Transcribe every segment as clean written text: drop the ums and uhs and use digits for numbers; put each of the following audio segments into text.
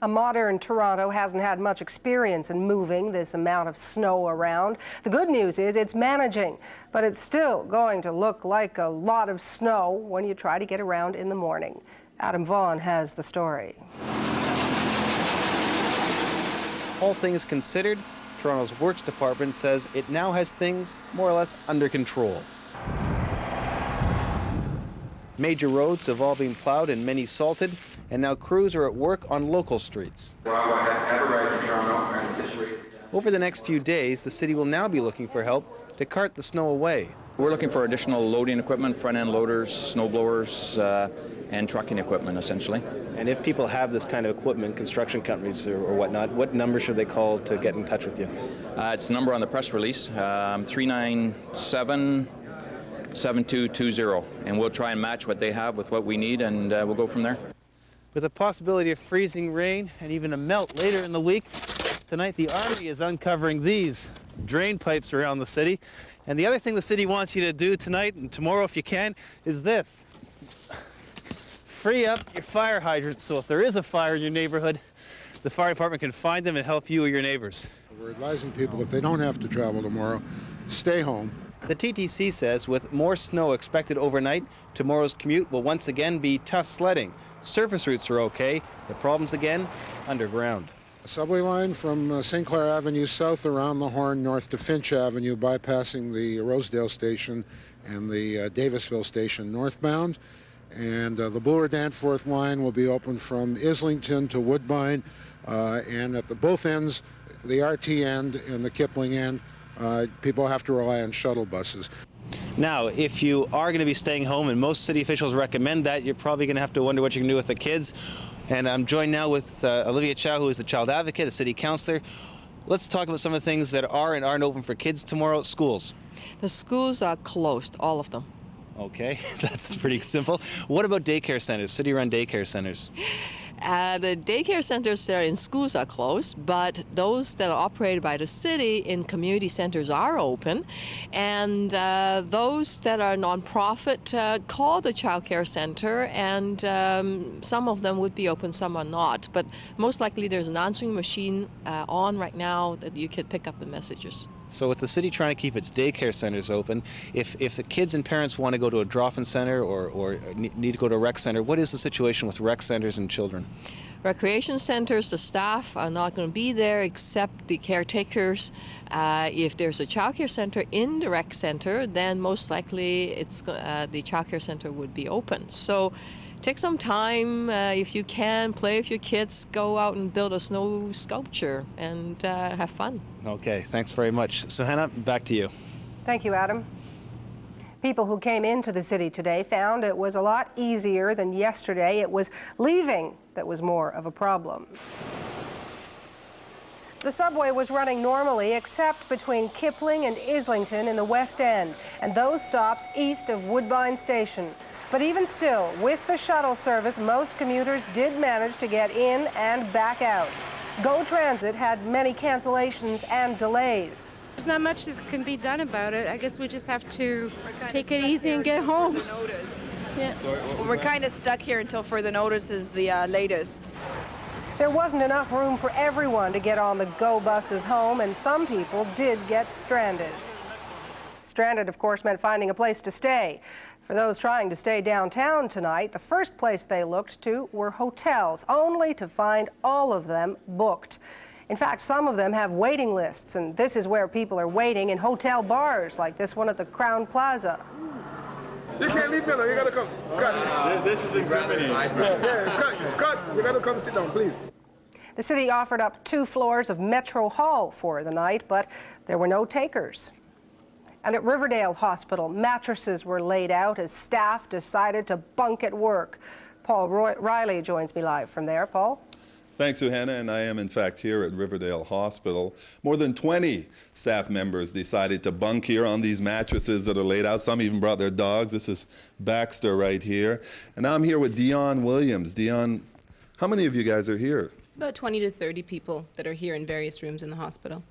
A modern Toronto hasn't had much experience in moving this amount of snow around. The good news is it's managing, but it's still going to look like a lot of snow when you try to get around in the morning. Adam Vaughn has the story. All things considered, Toronto's Works Department says it now has things more or less under control. Major roads have all been plowed and many salted, and now crews are at work on local streets. Over the next few days, the city will now be looking for help to cart the snow away. We're looking for additional loading equipment, front-end loaders, snow blowers, and trucking equipment, essentially. And if people have this kind of equipment, construction companies or whatnot, what number should they call to get in touch with you? It's the number on the press release, 397-7220, and we'll try and match what they have with what we need, and we'll go from there. With a possibility of freezing rain and even a melt later in the week, tonight the Army is uncovering these drain pipes around the city. And the other thing the city wants you to do tonight and tomorrow, if you can, is this. Free up your fire hydrants, so if there is a fire in your neighborhood, the fire department can find them and help you or your neighbors. We're advising people, if they don't have to travel tomorrow, stay home. The TTC says with more snow expected overnight, tomorrow's commute will once again be tough sledding. Surface routes are okay. The problems again, underground. A subway line from St. Clair Avenue south around the Horn north to Finch Avenue, bypassing the Rosedale station and the Davisville station northbound. And the Bloor-Danforth line will be open from Islington to Woodbine, and at both ends, the RT end and the Kipling end, people have to rely on shuttle buses. Now, if you are going to be staying home, and most city officials recommend that, you're probably going to have to wonder what you can do with the kids. And I'm joined now with Olivia Chow, who is the child advocate, a city councillor. Let's talk about some of the things that are and aren't open for kids tomorrow. Schools. The schools are closed, all of them. Okay, that's pretty simple. What about daycare centers, city-run daycare centers? The daycare centers that are in schools are closed, but those that are operated by the city in community centers are open. And those that are nonprofit call the child care center, and some of them would be open, some are not. But most likely there's an answering machine on right now that you could pick up the messages. So with the city trying to keep its daycare centers open, if the kids and parents want to go to a drop-in center or need to go to a rec center, what is the situation with rec centers and children? Recreation centers, the staff are not going to be there except the caretakers. If there's a child care center in the rec center, then most likely the child care center would be open. So take some time, if you can, play with your kids, go out and build a snow sculpture and have fun. Okay, thanks very much. So Hannah, back to you. Thank you, Adam. People who came into the city today found it was a lot easier than yesterday. It was leaving that was more of a problem. The subway was running normally except between Kipling and Islington in the West End, and those stops east of Woodbine Station. But even still, with the shuttle service, most commuters did manage to get in and back out. GO Transit had many cancellations and delays. There's not much that can be done about it. I guess we just have to take it easy and get home. Yeah. We're kind of stuck here until further notice is the latest. There wasn't enough room for everyone to get on the GO buses home, and some people did get stranded. Stranded, of course, meant finding a place to stay. For those trying to stay downtown tonight, the first place they looked to were hotels, only to find all of them booked. In fact, some of them have waiting lists, and this is where people are waiting in hotel bars, like this one at the Crown Plaza. You can't leave me alone, you gotta come. Scott. This is incriminating. Yeah, Scott, you gotta come sit down, please. The city offered up 2 floors of Metro Hall for the night, but there were no takers. And at Riverdale Hospital, mattresses were laid out as staff decided to bunk at work. Paul Riley joins me live from there. Paul? Thanks, Suhanna, and I am in fact here at Riverdale Hospital. More than 20 staff members decided to bunk here on these mattresses that are laid out. Some even brought their dogs. This is Baxter right here. And I'm here with Dion Williams. Dion, how many of you guys are here? It's about 20 to 30 people that are here in various rooms in the hospital.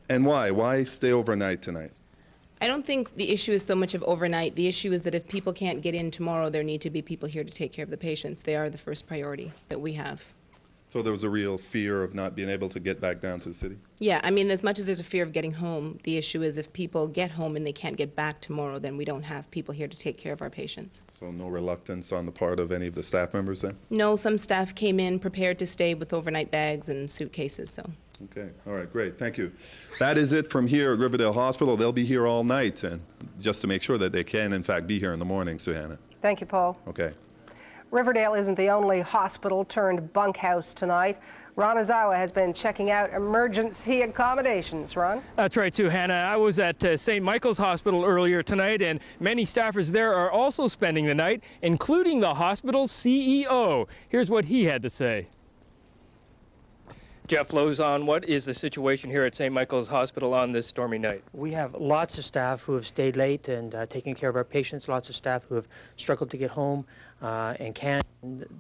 And why? Why stay overnight tonight? I don't think the issue is so much of overnight. The issue is that if people can't get in tomorrow, there need to be people here to take care of the patients. They are the first priority that we have. So there was a real fear of not being able to get back down to the city? Yeah, I mean, as much as there's a fear of getting home, the issue is if people get home and they can't get back tomorrow, then we don't have people here to take care of our patients. So no reluctance on the part of any of the staff members then? No, some staff came in prepared to stay with overnight bags and suitcases, so. Okay, all right, great, thank you. That is it from here at Riverdale Hospital. They'll be here all night, and just to make sure that they can, in fact, be here in the morning, Suhanna. Thank you, Paul. Okay. Riverdale isn't the only hospital turned bunkhouse tonight. Ron Azawa has been checking out emergency accommodations. Ron? That's right, Sue Hannah. I was at St. Michael's Hospital earlier tonight, and many staffers there are also spending the night, including the hospital's CEO. Here's what he had to say. Jeff Lozon, what is the situation here at St. Michael's Hospital on this stormy night? We have lots of staff who have stayed late and taking care of our patients, lots of staff who have struggled to get home and can't.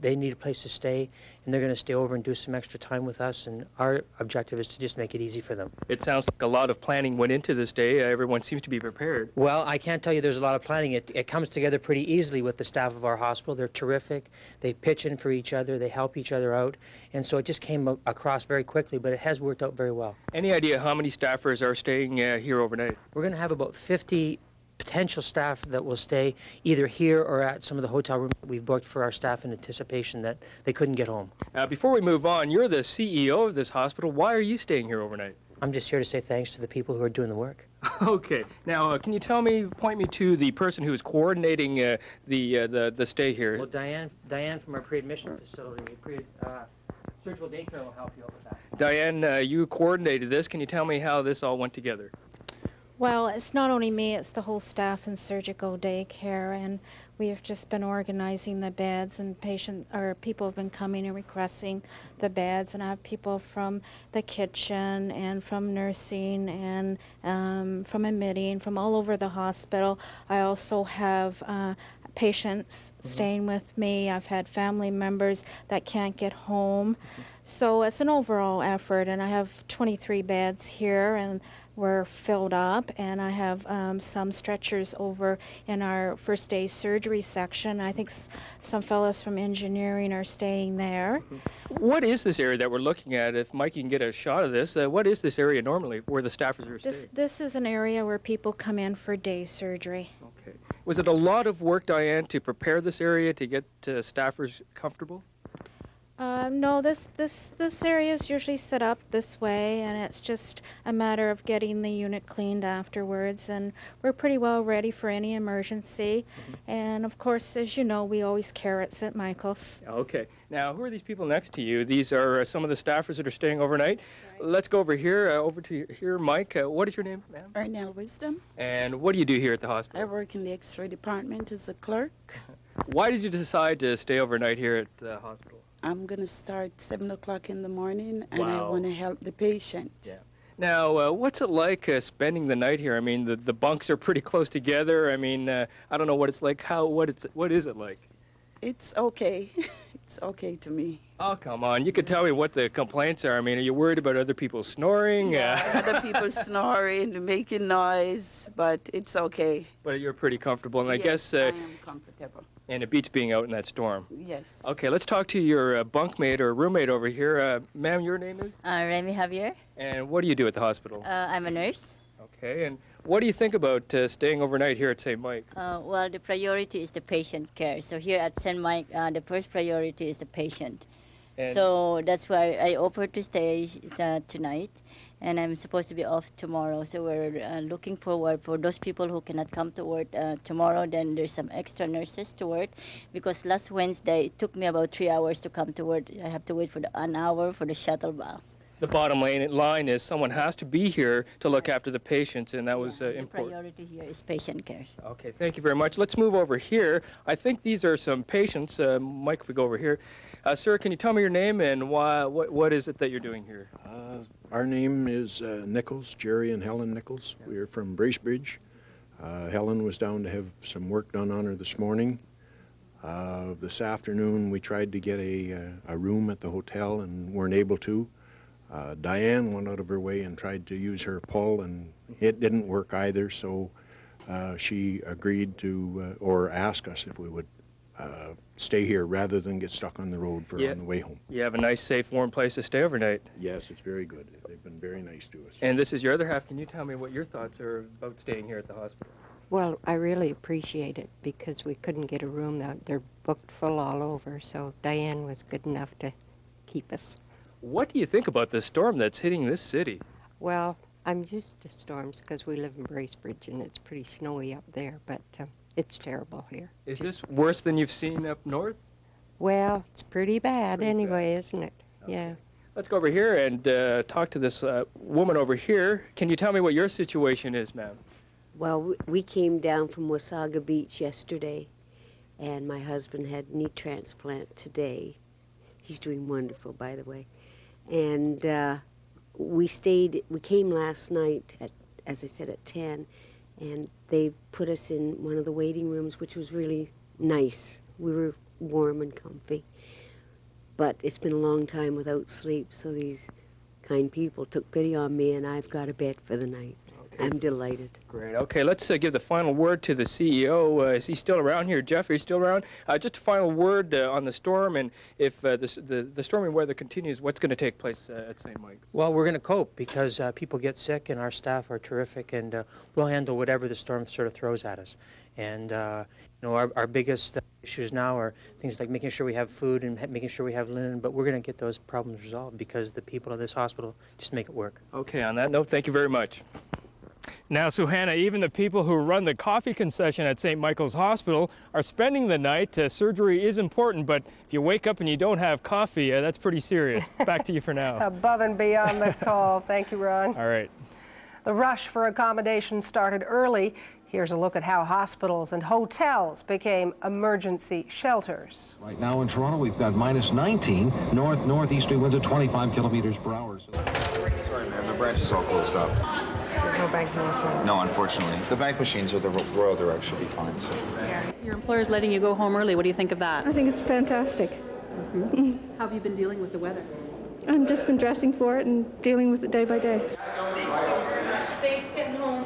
They need a place to stay, and they're going to stay over and do some extra time with us, and our objective is to just make it easy for them. It sounds like a lot of planning went into this day. Everyone seems to be prepared. Well, I can't tell you there's a lot of planning. It comes together pretty easily with the staff of our hospital. They're terrific. They pitch in for each other. They help each other out, and so it just came across very quickly, but it has worked out very well. Any idea how many staffers are staying here overnight? We're going to have about 50 potential staff that will stay either here or at some of the hotel rooms that we've booked for our staff in anticipation that they couldn't get home. Before we move on, you're the CEO of this hospital. Why are you staying here overnight? I'm just here to say thanks to the people who are doing the work. Okay. Now, can you point me to the person who is coordinating the stay here? Well, Diane from our pre-admission facility, surgical daycare will help you out with that. Diane, you coordinated this. Can you tell me how this all went together? Well, it's not only me, it's the whole staff in surgical daycare, and we have just been organizing the beds, and people have been coming and requesting the beds, and I have people from the kitchen and from nursing and from admitting, from all over the hospital. I also have patients staying with me. I've had family members that can't get home. So it's an overall effort, and I have 23 beds here, and we're filled up, and I have some stretchers over in our first day surgery section. I think some fellows from engineering are staying there. What is this area that we're looking at? If Mike, you can get a shot of this, what is this area normally where the staffers are staying? This is an area where people come in for day surgery. Okay. Was it a lot of work, Diane, to prepare this area to get staffers comfortable? No, this area is usually set up this way, and it's just a matter of getting the unit cleaned afterwards, and we're pretty well ready for any emergency. And of course, as you know, we always care at St. Michael's. Okay. Now, who are these people next to you? These are some of the staffers that are staying overnight. Right. Let's go over here, here, Mike. What is your name, ma'am? Ernell Wisdom. And what do you do here at the hospital? I work in the X-ray department as a clerk. Why did you decide to stay overnight here at the hospital? I'm going to start 7 o'clock in the morning, and I want to help the patient. Yeah. Now, what's it like spending the night here? I mean, the bunks are pretty close together. I mean, I don't know what it's like. What is it like? It's okay. It's okay to me. Oh, come on. You could tell me what the complaints are. I mean, are you worried about other people snoring? Yeah, other people snoring, making noise, but it's okay. But you're pretty comfortable, and yes, I guess... I am comfortable. And it beats being out in that storm. Yes. Okay, let's talk to your bunkmate or roommate over here. Ma'am, your name is? Remy Javier. And what do you do at the hospital? I'm a nurse. Okay, and what do you think about staying overnight here at St. Mike? Well, the priority is the patient care. So here at St. Mike, the first priority is the patient. And so that's why I offered to stay tonight. And I'm supposed to be off tomorrow, so we're looking forward for those people who cannot come to work tomorrow. Then there's some extra nurses to work, because last Wednesday it took me about 3 hours to come to work. I have to wait for an hour for the shuttle bus. The bottom line is someone has to be here to look after the patients, and that was important. The priority here is patient care. Okay, thank you very much. Let's move over here. I think these are some patients. Mike, if we go over here. Sir, can you tell me your name and what is it that you're doing here? Our name is Nichols, Jerry and Helen Nichols. We are from Bracebridge. Helen was down to have some work done on her this morning. This afternoon we tried to get a room at the hotel and weren't able to. Diane went out of her way and tried to use her pull, and it didn't work either, so she agreed to, or asked us if we would stay here rather than get stuck on the road on the way home. You have a nice, safe, warm place to stay overnight. Yes, it's very good. They've been very nice to us. And this is your other half. Can you tell me what your thoughts are about staying here at the hospital? Well, I really appreciate it because we couldn't get a room. They're booked full all over, so Diane was good enough to keep us. What do you think about the storm that's hitting this city? Well, I'm used to storms because we live in Bracebridge and it's pretty snowy up there, but it's terrible here. Is this worse than you've seen up north? Well, it's pretty bad anyway, isn't it? Okay. Yeah. Let's go over here and talk to this woman over here. Can you tell me what your situation is, ma'am? Well, we came down from Wasaga Beach yesterday, and my husband had knee transplant today. He's doing wonderful, by the way. And we came last night at, as I said, at 10, and they put us in one of the waiting rooms, which was really nice. We were warm and comfy. But it's been a long time without sleep, so these kind people took pity on me, and I've got a bed for the night. Okay. I'm delighted. Great. Okay, let's give the final word to the CEO. Is he still around here? Jeff, are you still around? Just a final word on the storm, and if the stormy weather continues, what's going to take place at St. Mike's? Well, we're going to cope because people get sick, and our staff are terrific, and we'll handle whatever the storm sort of throws at us. And you know, our biggest issues now are things like making sure we have food and making sure we have linen, but we're going to get those problems resolved because the people of this hospital just make it work. Okay, on that note, thank you very much. Now, Suhanna, even the people who run the coffee concession at St. Michael's Hospital are spending the night. Surgery is important, but if you wake up and you don't have coffee, that's pretty serious. Back to you for now. Above and beyond the call. Thank you, Ron. All right. The rush for accommodations started early. Here's a look at how hospitals and hotels became emergency shelters. Right now in Toronto, we've got minus 19, northeasterly winds at 25 kilometers per hour. Sorry, man, the branch is all closed up. There's no bank machines. No, unfortunately. The bank machines or the Royal Direct should be fine. So. Yeah. Your employer's letting you go home early. What do you think of that? I think it's fantastic. How have you been dealing with the weather? I've just been dressing for it and dealing with it day by day. Thank you very much. Safe getting home.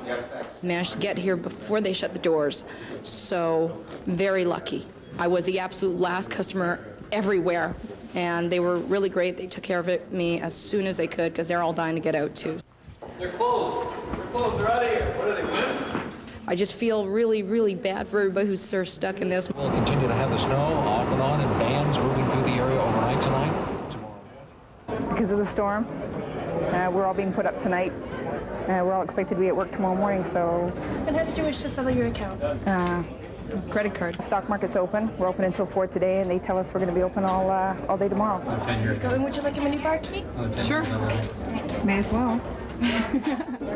Managed to get here before they shut the doors, so very lucky. I was the absolute last customer everywhere, and they were really great. They took care of me as soon as they could because they're all dying to get out too. They're closed. They're closed. They're out of here. What are they, wimps? I just feel really, really bad for everybody who's sort of stuck in this. We'll continue to have the snow off and on and vans moving through the area overnight tonight. Because of the storm, we're all being put up tonight. We're all expected to be at work tomorrow morning, so... And how did you wish to settle your account? Credit card. The stock market's open. We're open until 4 today, and they tell us we're going to be open all day tomorrow. Would you like a mini bar key? Sure. May as well.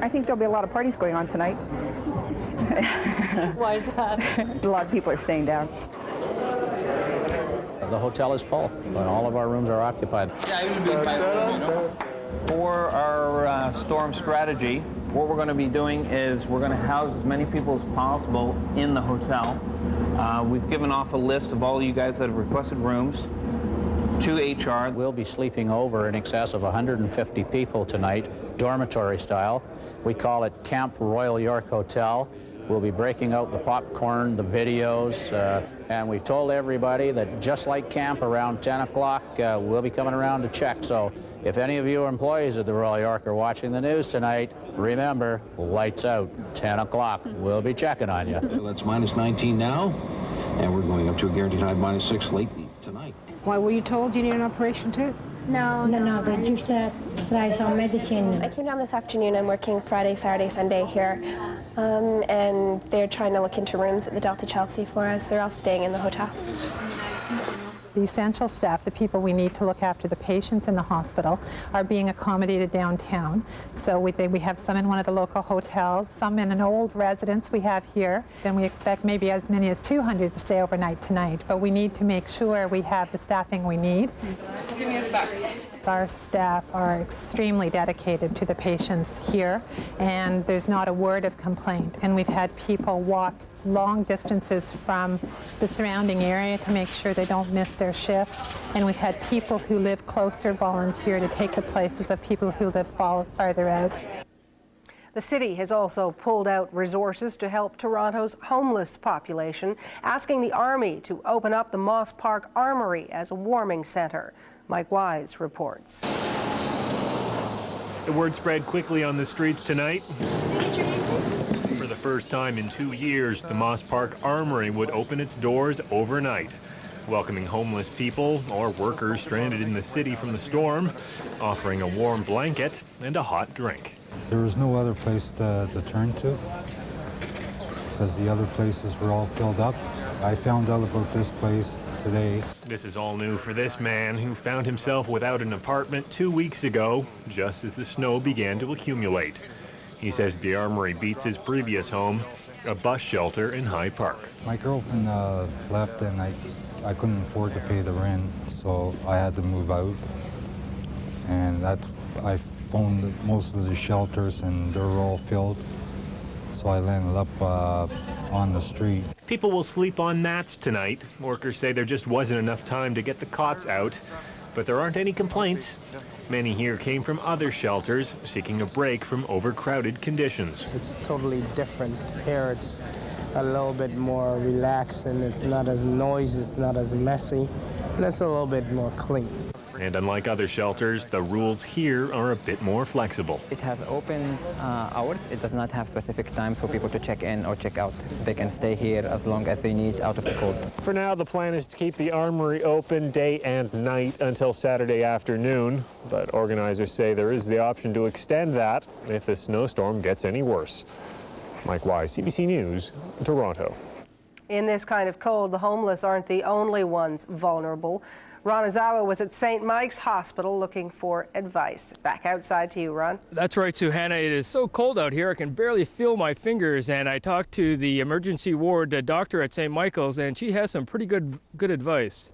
I think there'll be a lot of parties going on tonight. Why is that? A lot of people are staying down. The hotel is full, and all of our rooms are occupied. For our storm strategy, what we're going to be doing is we're going to house as many people as possible in the hotel. We've given off a list of all you guys that have requested rooms to HR. We'll be sleeping over in excess of 150 people tonight, dormitory style. We call it Camp Royal York Hotel. We'll be breaking out the popcorn, the videos, and we've told everybody that just like camp around 10 o'clock, we'll be coming around to check. So if any of you employees at the Royal York are watching the news tonight, remember, lights out, 10 o'clock. We'll be checking on you. That's minus 19 now, and we're going up to a guaranteed high minus 6 late tonight. Why were you told you need an operation too? No, they just try some medicine. I came down this afternoon. I'm working Friday, Saturday, Sunday here, and they're trying to look into rooms at the Delta Chelsea for us. They're all staying in the hotel. The essential staff, the people we need to look after the patients in the hospital, are being accommodated downtown. So we have some in one of the local hotels, some in an old residence we have here, and we expect maybe as many as 200 to stay overnight tonight. But we need to make sure we have the staffing we need. Just give me a sec. Our staff are extremely dedicated to the patients here, and there's not a word of complaint. And we've had people walk long distances from the surrounding area to make sure they don't miss their shifts. And we've had people who live closer volunteer to take the places of people who live farther out. The city has also pulled out resources to help Toronto's homeless population, asking the Army to open up the Moss Park Armory as a warming centre. Mike Wise reports. The word spread quickly on the streets tonight. For the first time in 2 years, the Moss Park Armory would open its doors overnight, welcoming homeless people or workers stranded in the city from the storm, offering a warm blanket and a hot drink. There was no other place to turn to because the other places were all filled up. I found out about this place today. This is all new for this man who found himself without an apartment 2 weeks ago, just as the snow began to accumulate. He says the Armory beats his previous home, a bus shelter in High Park. My girlfriend left and I couldn't afford to pay the rent, so I had to move out. And I phoned most of the shelters and they're all filled, so I landed up on the street. People will sleep on mats tonight. Workers say there just wasn't enough time to get the cots out, but there aren't any complaints. Many here came from other shelters, seeking a break from overcrowded conditions. It's totally different here. It's a little bit more relaxed and it's not as noisy, it's not as messy, and it's a little bit more clean. And unlike other shelters, the rules here are a bit more flexible. It has open hours. It does not have specific times for people to check in or check out. They can stay here as long as they need out of the cold. For now, the plan is to keep the Armory open day and night until Saturday afternoon, but organizers say there is the option to extend that if the snowstorm gets any worse. Mike Wise, CBC News, Toronto. In this kind of cold, the homeless aren't the only ones vulnerable. Ron Azawa was at St. Mike's Hospital looking for advice. Back outside to you, Ron. That's right, Suhanna. It is so cold out here, I can barely feel my fingers. And I talked to the emergency ward doctor at St. Michael's, and she has some pretty good advice.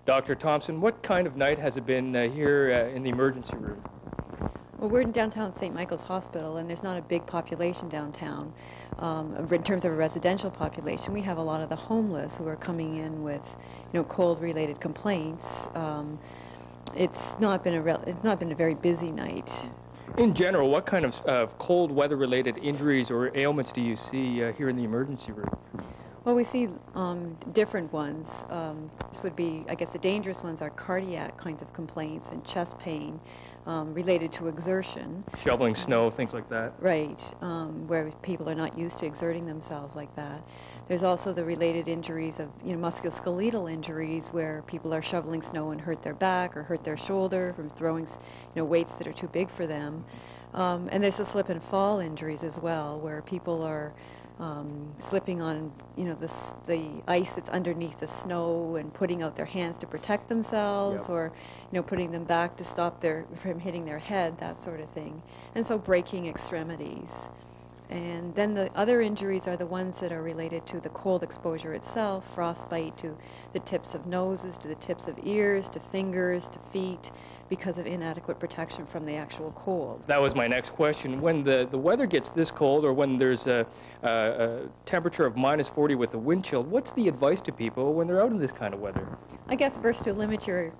Dr. Thompson, what kind of night has it been here in the emergency room? Well, we're in downtown St. Michael's Hospital, and there's not a big population downtown. In terms of a residential population, we have a lot of the homeless who are coming in with, cold-related complaints. It's not been a very busy night. In general, what kind of cold weather-related injuries or ailments do you see here in the emergency room? Well, we see different ones. This would be, I guess, the dangerous ones are cardiac kinds of complaints and chest pain related to exertion. Shoveling snow, things like that. Right, where people are not used to exerting themselves like that. There's also the related injuries of, musculoskeletal injuries where people are shoveling snow and hurt their back or hurt their shoulder from throwing, weights that are too big for them. And there's the slip and fall injuries as well, where people are slipping on, the ice that's underneath the snow and putting out their hands to protect themselves, Yep. or, putting them back to stop from hitting their head, that sort of thing. And so breaking extremities. And then the other injuries are the ones that are related to the cold exposure itself, frostbite to the tips of noses, to the tips of ears, to fingers, to feet, because of inadequate protection from the actual cold. That was my next question. When the weather gets this cold, or when there's a temperature of -40 with a wind chill, what's the advice to people when they're out in this kind of weather? I guess first to limit your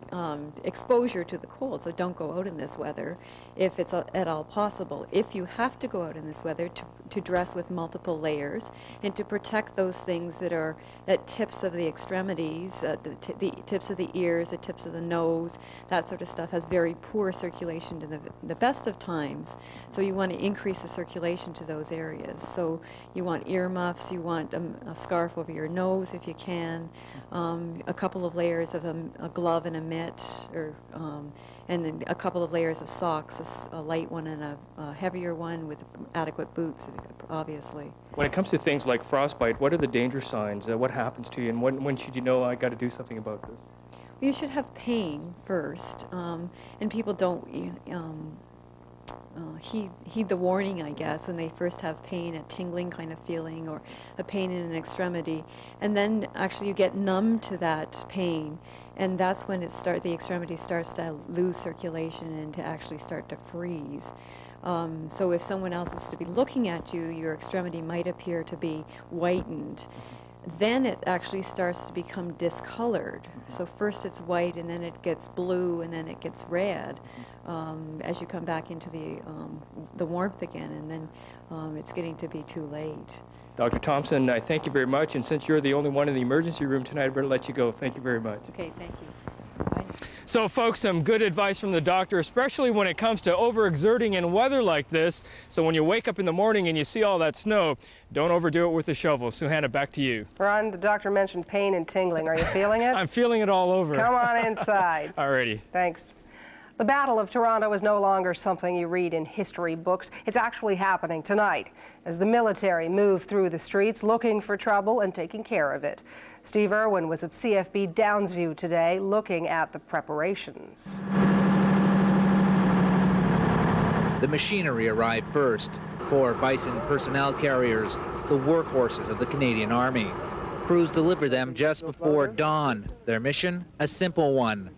exposure to the cold, so don't go out in this weather if it's at all possible. If you have to go out in this weather, to dress with multiple layers and to protect those things that are at tips of the extremities, the tips of the ears, the tips of the nose, that sort of stuff has very poor circulation in the best of times. So you want to increase the circulation to those areas. So you want earmuffs, you want a scarf over your nose if you can, a couple of layers of a glove and a mitt, and then a couple of layers of socks, a light one and a heavier one with adequate boots, obviously. When it comes to things like frostbite, what are the danger signs? What happens to you, and when should you know I got to do something about this? You should have pain first, and people don't heed the warning, I guess, when they first have pain, a tingling kind of feeling, or a pain in an extremity, and then actually you get numb to that pain, and that's when the extremity starts to lose circulation and to actually start to freeze. So if someone else is to be looking at you, your extremity might appear to be whitened. then it actually starts to become discolored. So first it's white, and then it gets blue, and then it gets red as you come back into the warmth again, and then it's getting to be too late. Dr. Thompson, I thank you very much, and since you're the only one in the emergency room tonight, I better let you go. Thank you very much. Okay, thank you. Bye. So folks, some good advice from the doctor, especially when it comes to overexerting in weather like this. So when you wake up in the morning and you see all that snow, don't overdo it with the shovel. Suhanna, back to you. Ron, the doctor mentioned pain and tingling. Are you feeling it? I'm feeling it all over. Come on inside. Alrighty. Thanks. The Battle of Toronto is no longer something you read in history books. It's actually happening tonight as the military move through the streets looking for trouble and taking care of it. Steve Irwin was at CFB Downsview today looking at the preparations. The machinery arrived first. 4 Bison personnel carriers, the workhorses of the Canadian Army. Crews delivered them just before dawn. Their mission, a simple one: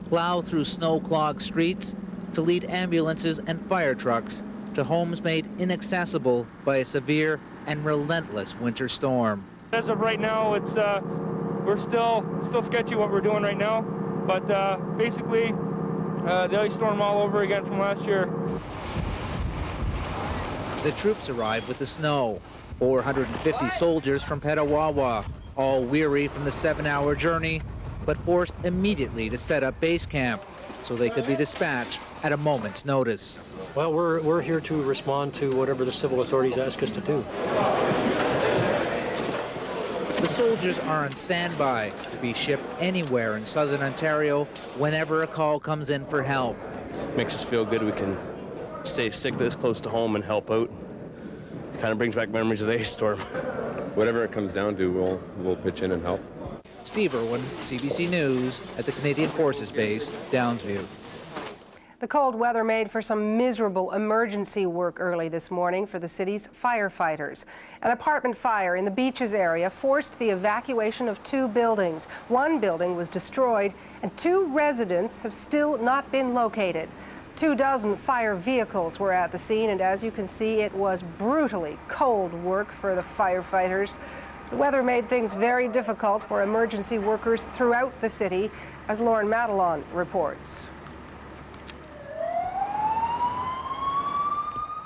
plow through snow-clogged streets to lead ambulances and fire trucks to homes made inaccessible by a severe and relentless winter storm. As of right now, it's we're still sketchy what we're doing right now, but basically the ice storm all over again from last year. The troops arrived with the snow. 450 soldiers from Petawawa, all weary from the 7-hour journey, but forced immediately to set up base camp so they could be dispatched at a moment's notice. Well, we're here to respond to whatever the civil authorities ask us to do. The soldiers are on standby to be shipped anywhere in southern Ontario whenever a call comes in for help. Makes us feel good we can stay sick this close to home and help out. Kind of brings back memories of the ice storm. Whatever it comes down to, we'll pitch in and help. Steve Irwin, CBC News, at the Canadian Forces Base, Downsview. The cold weather made for some miserable emergency work early this morning for the city's firefighters. An apartment fire in the Beaches area forced the evacuation of 2 buildings. 1 building was destroyed, and 2 residents have still not been located. 24 fire vehicles were at the scene, and as you can see, it was brutally cold work for the firefighters. The weather made things very difficult for emergency workers throughout the city, as Lauren Madelon reports.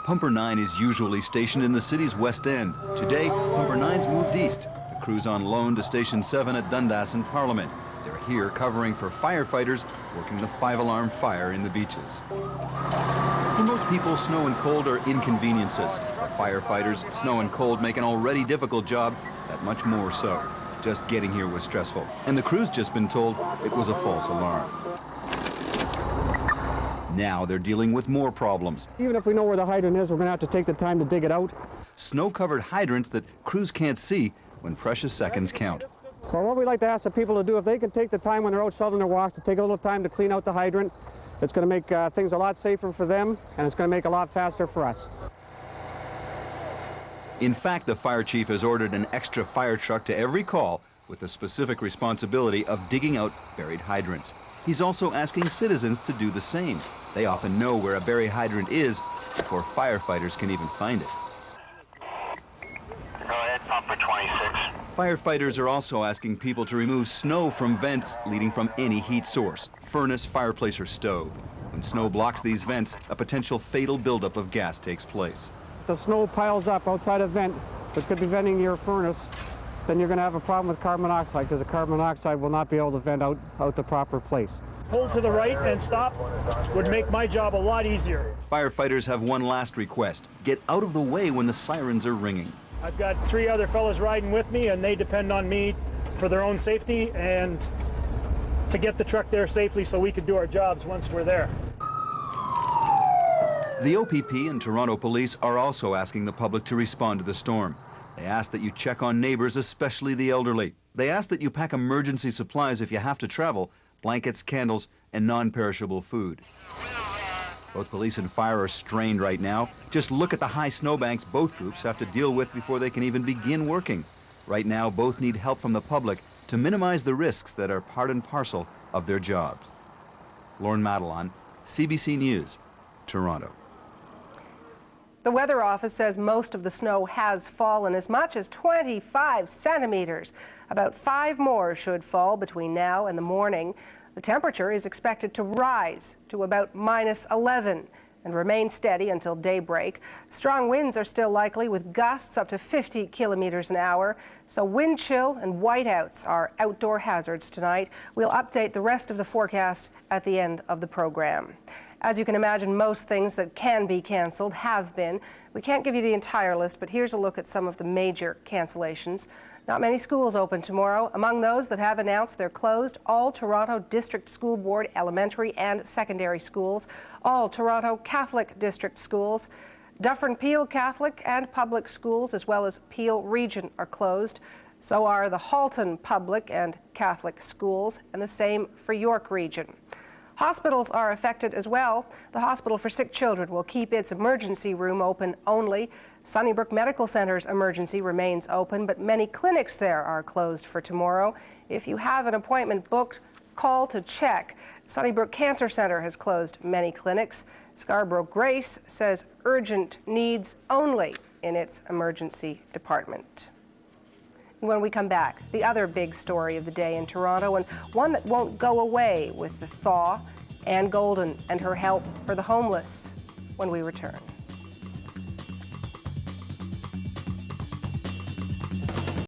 Pumper 9 is usually stationed in the city's west end. Today, Pumper 9's moved east. The crew's on loan to Station 7 at Dundas and Parliament. They're here covering for firefighters working the 5-alarm fire in the Beaches. For most people, snow and cold are inconveniences. For firefighters, snow and cold make an already difficult job that much more so. Just getting here was stressful, and the crew's just been told it was a false alarm. Now they're dealing with more problems. Even if we know where the hydrant is, we're going to have to take the time to dig it out. Snow-covered hydrants that crews can't see when precious seconds count. So what we like to ask the people to do, if they can take the time when they're out shoveling their walks to take a little time to clean out the hydrant, it's going to make things a lot safer for them, and it's going to make it a lot faster for us. In fact, the fire chief has ordered an extra fire truck to every call with the specific responsibility of digging out buried hydrants. He's also asking citizens to do the same. They often know where a buried hydrant is before firefighters can even find it. Go ahead, Pumper 26. Firefighters are also asking people to remove snow from vents leading from any heat source, furnace, fireplace, or stove. When snow blocks these vents, a potential fatal buildup of gas takes place. The snow piles up outside a vent that could be venting your furnace, then you're going to have a problem with carbon monoxide, because the carbon monoxide will not be able to vent out the proper place. Pull to the right and stop would make my job a lot easier. Firefighters have one last request. Get out of the way when the sirens are ringing. I've got 3 other fellows riding with me, and they depend on me for their own safety and to get the truck there safely so we can do our jobs once we're there. The OPP and Toronto Police are also asking the public to respond to the storm. They ask that you check on neighbors, especially the elderly. They ask that you pack emergency supplies if you have to travel, blankets, candles, and non-perishable food. Both police and fire are strained right now. Just look at the high snowbanks both groups have to deal with before they can even begin working. Right now, both need help from the public to minimize the risks that are part and parcel of their jobs. Lauren Madelon, CBC News, Toronto. The Weather Office says most of the snow has fallen, as much as 25 centimeters. About 5 more should fall between now and the morning. The temperature is expected to rise to about -11 and remain steady until daybreak. Strong winds are still likely, with gusts up to 50 kilometers an hour. So wind chill and whiteouts are outdoor hazards tonight. We'll update the rest of the forecast at the end of the program. As you can imagine, most things that can be canceled have been. We can't give you the entire list, but here's a look at some of the major cancellations. Not many schools open tomorrow. Among those that have announced they're closed, all Toronto District School Board elementary and secondary schools, all Toronto Catholic District schools, Dufferin-Peel Catholic and public schools, as well as Peel Region, are closed. So are the Halton Public and Catholic schools, and the same for York Region. Hospitals are affected as well. The Hospital for Sick Children will keep its emergency room open only. Sunnybrook Medical Center's emergency remains open, but many clinics there are closed for tomorrow. If you have an appointment booked, call to check. Sunnybrook Cancer Center has closed many clinics. Scarborough Grace says urgent needs only in its emergency department. When we come back, the other big story of the day in Toronto, and one that won't go away with the thaw, Ann Golden and her help for the homeless, when we return.